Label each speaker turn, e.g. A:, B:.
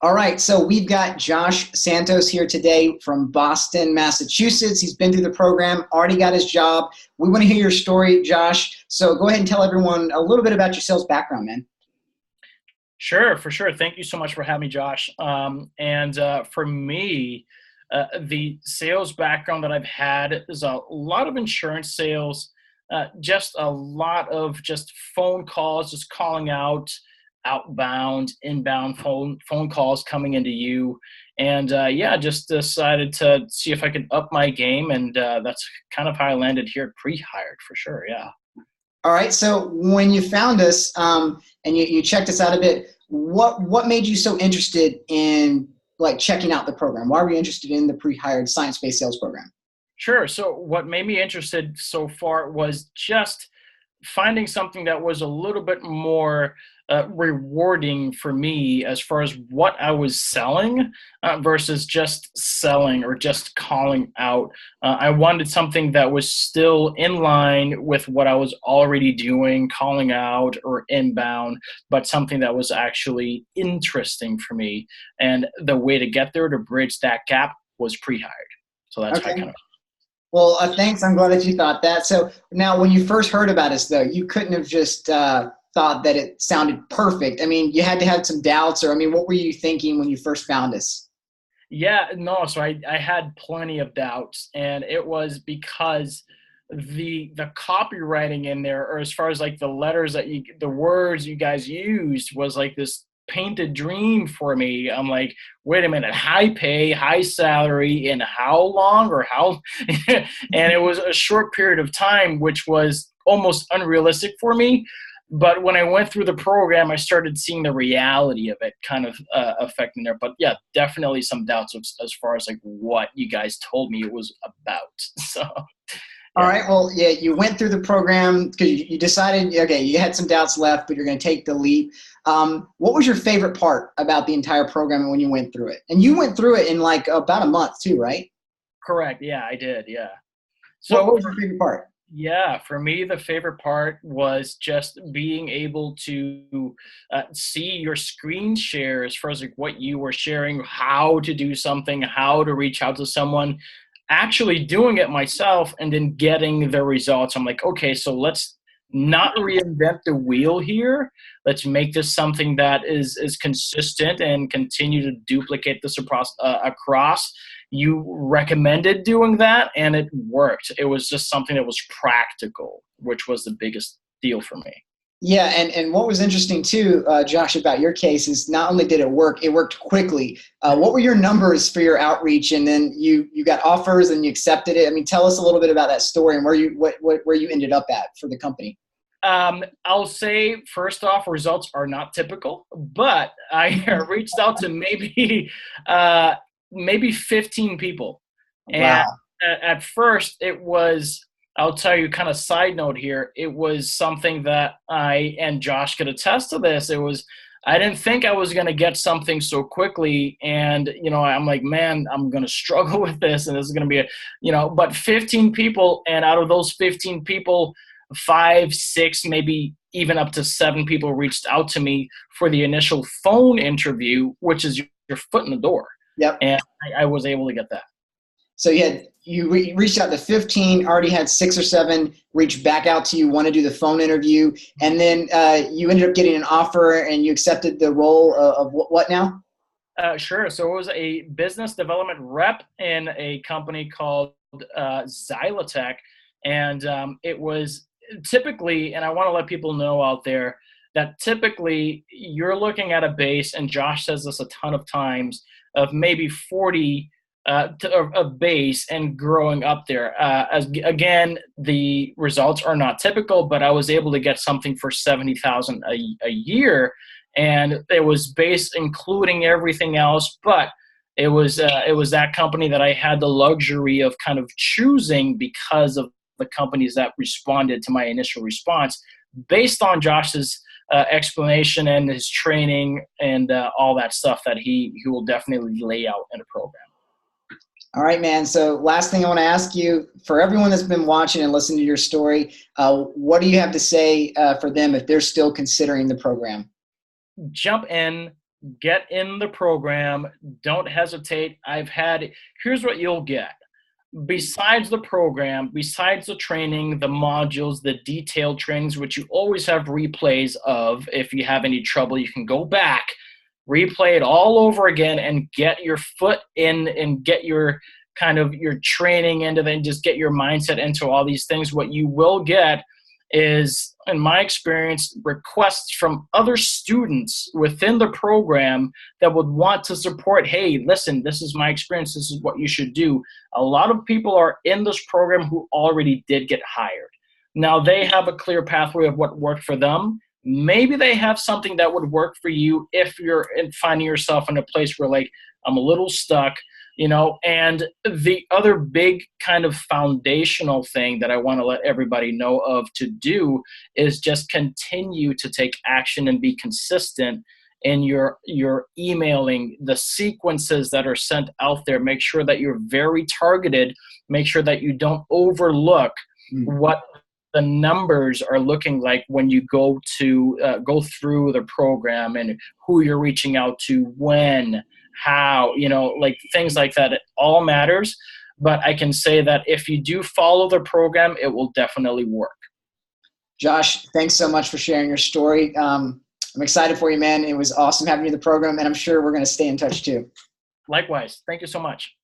A: All right, so we've got Josh Santos here today from Boston, Massachusetts. He's been through the program, already got his job. We want to hear your story, Josh. So go ahead and tell everyone a little bit about your sales background, man.
B: Sure, for sure. Thank you so much for having me, Josh. For me, the sales background that I've had is a lot of insurance sales, just a lot of just phone calls, just calling out, outbound, inbound phone calls coming into you, and yeah, just decided to see if I could up my game, and that's kind of how I landed here at pre-hired for sure. Yeah.
A: All right, so when you found us and you checked us out a bit, what made you so interested in like checking out the program? Why were you interested in the pre-hired science-based sales program?
B: Sure. So what made me interested so far was just finding something that was a little bit more rewarding for me as far as what I was selling versus just selling or just calling out. I wanted something that was still in line with what I was already doing, calling out or inbound, but something that was actually interesting for me. And the way to get there to bridge that gap was pre-hired. So that's how I
A: Okay.
B: kind of.
A: Well, thanks. I'm glad that you thought that. So now, when you first heard about us, though, you couldn't have just thought that it sounded perfect. I mean, you had to have some doubts, or I mean, what were you thinking when you first found us?
B: Yeah, no, so I had plenty of doubts, and it was because the copywriting in there, or as far as like the letters that the words you guys used was like this painted dream for me. I'm like, wait a minute, high pay, high salary, in how long or how? And it was a short period of time, which was almost unrealistic for me. But when I went through the program, I started seeing the reality of it kind of affecting there. But yeah, definitely some doubts as far as like what you guys told me it was about. So
A: All
B: yeah.
A: right. Well, yeah, you went through the program because you decided, okay, you had some doubts left, but you're going to take the leap. What was your favorite part about the entire program when you went through it? And you went through it in like about a month too, right?
B: Correct. Yeah, I did. Yeah.
A: What
B: So
A: was your favorite part?
B: yeah, for me, the favorite part was just being able to see your screen share as far as like what you were sharing, how to do something, how to reach out to someone, actually doing it myself, and then getting the results. I'm like, okay, so let's not reinvent the wheel here. Let's make this something that is consistent and continue to duplicate this across. You recommended doing that, and it worked. It was just something that was practical, which was the biggest deal for me.
A: Yeah, and what was interesting too, Josh, about your case is not only did it work, it worked quickly. What were your numbers for your outreach, and then you got offers and you accepted it? I mean, tell us a little bit about that story and where you ended up at for the company.
B: I'll say first off, results are not typical, but I reached out to uh, maybe 15 people, and
A: Wow.
B: at first it was. I'll tell you, kind of side note here. It was something that I and Josh could attest to this. It was. I didn't think I was going to get something so quickly, and I'm like, man, I'm going to struggle with this, and this is going to be but 15 people, and out of those 15 people, five, six, maybe even up to seven people reached out to me for the initial phone interview, which is your foot in the door.
A: Yep.
B: And I was able to get that.
A: So you reached out to 15, already had six or seven reach back out to you, want to do the phone interview, and then you ended up getting an offer and you accepted the role of what now?
B: Sure. So it was a business development rep in a company called Xylotech. And it was typically, and I want to let people know out there that typically you're looking at a base, and Josh says this a ton of times, of maybe 40 of base and growing up there. As again, the results are not typical, but I was able to get something for 70,000 a year, and it was base including everything else, but it was that company that I had the luxury of kind of choosing because of the companies that responded to my initial response based on Josh's explanation and his training and all that stuff that he will definitely lay out in a program.
A: All right, man. So last thing I want to ask you, for everyone that's been watching and listening to your story, what do you have to say for them if they're still considering the program?
B: Jump in, get in the program. Don't hesitate. Here's what you'll get. Besides the program, besides the training, the modules, the detailed trainings, which you always have replays of. If you have any trouble, you can go back, replay it all over again, and get your foot in and get your training into it, and just get your mindset into all these things. What you will get is, in my experience, requests from other students within the program that would want to support. Hey, listen, this is my experience. This is what you should do. A lot of people are in this program who already did get hired. Now they have a clear pathway of what worked for them. Maybe they have something that would work for you if you're finding yourself in a place where, like, I'm a little stuck. And the other big kind of foundational thing that I want to let everybody know of to do is just continue to take action and be consistent in your emailing, the sequences that are sent out there. Make sure that you're very targeted. Make sure that you don't overlook what the numbers are looking like when you go through the program, and who you're reaching out to, when, how, like things like that. It all matters. But I can say that if you do follow the program, it will definitely work.
A: Josh, thanks so much for sharing your story. I'm excited for you, man. It was awesome having you in the program, and I'm sure we're going to stay in touch too.
B: Likewise. Thank you so much.